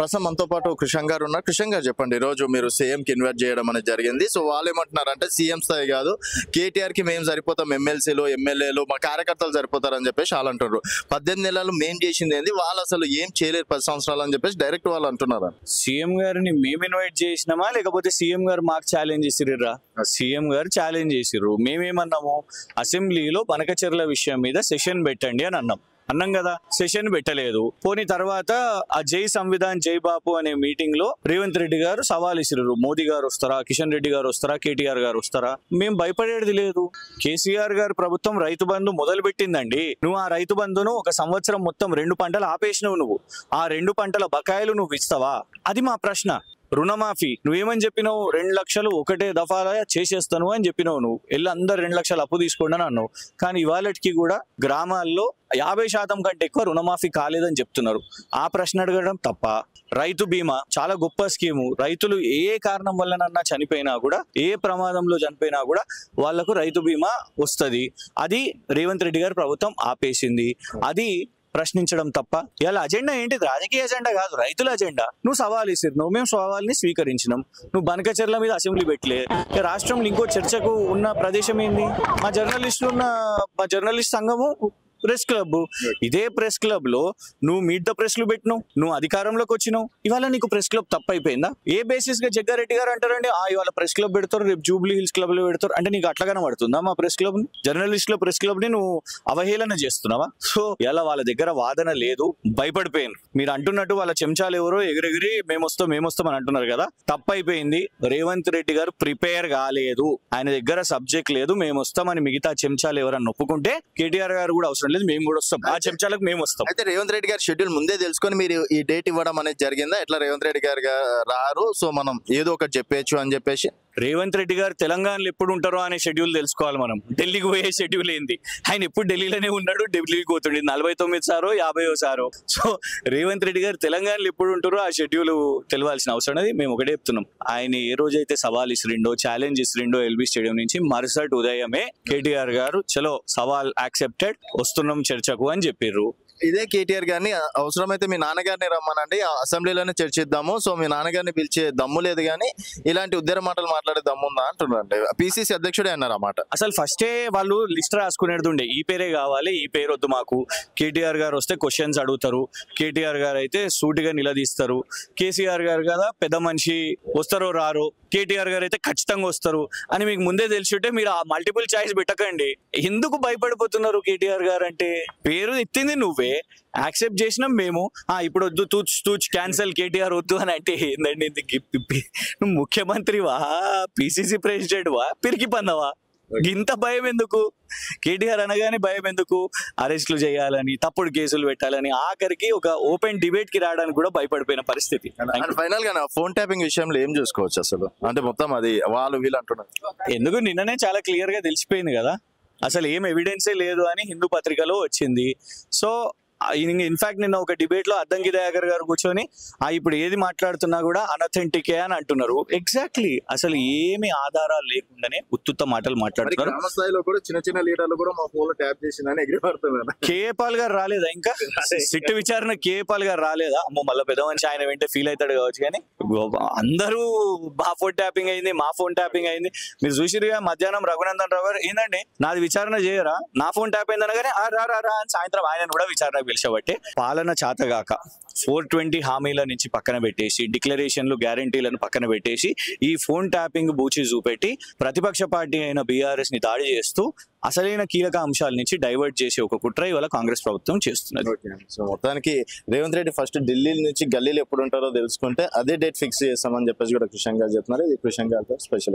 ప్రస్తుతం మనతో పాటు కృషాంక్ గారు ఉన్నారు. కృషాంక్ గారు చెప్పండి, ఈరోజు మీరు సీఎంకి ఇన్వైట్ చేయడం అనేది జరిగింది. సో వాళ్ళు ఏమంటున్నారంటే సీఎం స్థాయి కాదు, కేటీఆర్కి మేము సరిపోతాం, ఎమ్మెల్సీలు ఎమ్మెల్యేలు మా కార్యకర్తలు సరిపోతారని చెప్పేసి వాళ్ళు అంటున్నారు. 18 నెలలు మేము చేసింది ఏంది, వాళ్ళు అసలు ఏం చేయలేరు 10 సంవత్సరాలు అని చెప్పేసి డైరెక్ట్ వాళ్ళు అంటున్నారు. సీఎం గారిని మేము ఇన్వైట్ చేసినామా లేకపోతే సీఎం గారు మాకు ఛాలెంజ్ చేసిర్రా? సీఎం గారు ఛాలెంజ్ చేసిర్రు. మేమేమన్నాము, అసెంబ్లీలో బనకచెర్ల విషయం మీద సెషన్ పెట్టండి అని అన్నాం కదా. సెషన్ పెట్టలేదు. పోనీ తర్వాత ఆ జై సంవిధాన్ జై బాపు అనే మీటింగ్ లో రేవంత్ రెడ్డి గారు సవాల్ ఇసిరు, మోదీ గారు వస్తారా, కిషన్ రెడ్డి గారు వస్తారా, కేటీఆర్ గారు వస్తారా? మేము భయపడేది లేదు. కేసీఆర్ గారు ప్రభుత్వం రైతు బంధు మొదలు పెట్టిందండి. నువ్వు ఆ రైతు బంధును ఒక సంవత్సరం మొత్తం 2 పంటలు ఆపేసినవు. నువ్వు ఆ 2 పంటల బకాయిలు నువ్వు ఇస్తావా? అది మా ప్రశ్న. రుణమాఫీ నువ్వేమని చెప్పినావు? 2 లక్షలు ఒకటే దఫాలా చేసేస్తాను అని చెప్పినావు. నువ్వు వెళ్ళి అందరు 2 లక్షలు అప్పు తీసుకోండి అని అన్నావు. కానీ ఇవాళకి కూడా గ్రామాల్లో 50% కంటే ఎక్కువ రుణమాఫీ కాలేదని చెప్తున్నారు. ఆ ప్రశ్న అడగడం తప్ప. రైతు బీమా చాలా గొప్ప స్కీము. రైతులు ఏ కారణం వల్లనన్నా చనిపోయినా కూడా, ఏ ప్రమాదంలో చనిపోయినా కూడా వాళ్లకు రైతు బీమా వస్తుంది. అది రేవంత్ రెడ్డి గారి ప్రభుత్వం ఆపేసింది. అది ప్రశ్నించడం తప్ప. ఇలా అజెండా ఏంటి? రాజకీయ అజెండా కాదు, రైతుల అజెండా. నువ్వు సవాల్ ఇస్తున్నావు, మేము సవాల్ని స్వీకరించినాం. నువ్వు బనకచెర్ల మీద అసెంబ్లీ పెట్టలే. రాష్ట్రంలో ఇంకో చర్చకు ఉన్న ప్రదేశం ఏంది? మా జర్నలిస్ట్ సంఘము ప్రెస్ క్లబ్. ఇదే ప్రెస్ క్లబ్ లో నువ్వు మీట్ ద ప్రెస్ లు పెట్టినావు, నువ్వు అధికారంలోకి వచ్చినావు. ఇవాళ నీకు ప్రెస్ క్లబ్ తప్పైపోయిందా? ఏ బేసిస్ గా జగ్గారెడ్డి గారు అంటారండి, ఇవాళ ప్రెస్ క్లబ్ పెడతారు, రేపు జూబ్లీ హిల్స్ క్లబ్ లో పెడతారు అంటే నీకు అట్లా కనబడుతుందా? మా ప్రెస్ క్లబ్ ని, జర్నలిస్టుల ప్రెస్ క్లబ్ ని నువ్వు అవహేళన చేస్తున్నావా? సో ఇలా వాళ్ళ దగ్గర వాదన లేదు, భయపడిపోయాను. మీరు అంటున్నట్టు వాళ్ళ చెంచాలు ఎవరో ఎగిరెగిరి మేము వస్తాం అని అంటున్నారు కదా. తప్పైపోయింది. రేవంత్ రెడ్డి గారు ప్రిపేర్ కాలేదు, ఆయన దగ్గర సబ్జెక్ట్ లేదు. మేము వస్తామని మిగతా చెంచాలు ఎవరన్నా ఒప్పుకుంటే కేటీఆర్ గారు కూడా అవసరం లేదు, మేము కూడా వస్తాం. ఆ చెంచాలకు మేము వస్తాం. అయితే రేవంత్ రెడ్డి గారి షెడ్యూల్ ముందే తెలుసుకొని మీరు ఈ డేట్ ఇవ్వడం అనేది జరిగిందా? ఎట్లా రేవంత్ రెడ్డి గారు రారు, సో మనం ఏదో ఒకటి చెప్పేయచ్చు అని చెప్పేసి? రేవంత్ రెడ్డి గారు తెలంగాణలో ఎప్పుడు ఉంటారో అనే షెడ్యూల్ తెలుసుకోవాలి మనం. ఢిల్లీకి పోయే షెడ్యూల్ ఏంది? ఆయన ఎప్పుడు ఢిల్లీలోనే ఉన్నాడు, ఢిల్లీకి పోతుండే 49 సారో 50 సారో. సో రేవంత్ రెడ్డి గారు తెలంగాణలో ఎప్పుడు ఉంటారో ఆ షెడ్యూల్ తెలియాల్సిన అవసరం అనేది మేము ఒకటే చెప్తున్నాం. ఆయన ఏ రోజైతే సవాల్ ఇసిరిండో, ఛాలెంజ్ ఇసిరిండో ఎల్బీ స్టేడియం నుంచి, మరుసటి ఉదయమే కేటీఆర్ గారు చలో సవాల్ యాక్సెప్టెడ్, వస్తున్నాం చర్చకు అని చెప్పారు. ఇదే కేటీఆర్ గారిని అవసరమైతే మీ నాన్నగారిని రమ్మనండి, అసెంబ్లీలోనే చర్చిద్దాము. సో మీ నాన్నగారిని పిలిచే దమ్ము లేదు, కానీ ఇలాంటి ఉద్దర మాటలు మాట్లాడే దమ్ము ఉందా అంటున్నారంటే పిసిసి అధ్యక్షుడే అన్నారు అన్నమాట. అసలు ఫస్టే వాళ్ళు లిస్ట్ రాసుకునేది ఉండే, ఈ పేరే కావాలి, ఈ పేరు వద్దు మాకు. కేటీఆర్ గారు వస్తే క్వశ్చన్స్ అడుగుతారు, కేటీఆర్ గారు అయితే సూటిగా నిలదీస్తారు. కేసీఆర్ గారు కదా పెద్ద మనిషి, వస్తారో రారో, కేటీఆర్ గారు అయితే ఖచ్చితంగా వస్తారు అని మీకు ముందే తెలిసింటే మీరు ఆ మల్టిపుల్ చాయిస్ పెట్టకండి. ఎందుకు భయపడిపోతున్నారు? కేటీఆర్ గారు అంటే పేరు ఎత్తింది నువ్వే, యాక్సెప్ట్ చేసినాం మేము. ఇప్పుడు వద్దు, తూచ్ క్యాన్సల్, కేటీఆర్ వద్దు అని అంటే ఏందండి? నువ్వు ముఖ్యమంత్రివా, పిసిసి ప్రెసిడెంట్ వా, పిరికి పన్నవా? ఇంత భయం ఎందుకు? కేటీఆర్ అనగానే భయం ఎందుకు? అరెస్టులు చేయాలని, తప్పుడు కేసులు పెట్టాలని, ఆఖరికి ఒక ఓపెన్ డిబేట్ కి రావడానికి కూడా భయపడిపోయిన పరిస్థితి. ఫైనల్ గా ఫోన్ ట్యాపింగ్ విషయంలో ఏం చూసుకోవచ్చు అసలు? అంటే మొత్తం అది వాళ్ళు వీళ్ళు అంటున్నారు. ఎందుకు నిన్ననే చాలా క్లియర్ గా తెలిసిపోయింది కదా, అసలు ఏం ఎవిడెన్సే లేదు అని హిందూ పత్రికలో వచ్చింది. సో ఇన్ఫాక్ట్ నిన్న ఒక డిబేట్ లో అద్దంకి దయాకర్ గారు కూర్చొని ఇప్పుడు ఏది మాట్లాడుతున్నా కూడా అనథెంటికే అని అంటున్నారు. ఎగ్జాక్ట్లీ, అసలు ఏమి ఆధారాలు లేకుండానే ఉత్తుత్త మాటలు మాట్లాడుతున్నారు. చిన్న చిన్న లీడర్లు కూడా మా ఫోన్ లో ట్యాప్ చేసిందని ఎగిరిపడుతున్నారు. కేఏ పాల్ గారు రాలేదా? ఇంకా సిట్ విచారణ కేఏ పాల్ గారు రాలేదా? అమ్మో మళ్ళీ పెద్ద మనిషి ఆయన వెంటే ఫీల్ అవుతాడు కావచ్చు. కానీ అందరూ మా ఫోన్ ట్యాపింగ్ అయింది, మా ఫోన్ ట్యాపింగ్ అయింది. మీరు చూసిరుగా మధ్యాహ్నం రఘునందన్ రావు గారు ఏందండి నాది విచారణ చేయరా, నా ఫోన్ ట్యాప్ అయింది అనగానే రా అని సాయంత్రం ఆయన కూడా విచారణ పిలిచబట్టే. పాలన చాతగాక 420 హామీల నుంచి పక్కన పెట్టేసి, డిక్లరేషన్లు గ్యారంటీలను పక్కన పెట్టేసి, ఈ ఫోన్ ట్యాపింగ్ బూచి చూపెట్టి ప్రతిపక్ష పార్టీ అయిన బీఆర్ఎస్ ని దాడి చేస్తూ అసలైన కీలక అంశాల నుంచి డైవర్ట్ చేసే ఒక కుట్ర ఇవాళ కాంగ్రెస్ ప్రభుత్వం చేస్తున్నది. సో మొత్తానికి రేవంత్ రెడ్డి ఫస్ట్ ఢిల్లీ నుంచి గల్లీలు ఎప్పుడు ఉంటారో తెలుసుకుంటే అదే డేట్ ఫిక్స్ చేస్తామని చెప్పేసి కూడా కృషాంక్ గారు చెప్తున్నారు. ఇది కృషాంక్ గారితో స్పెషల్.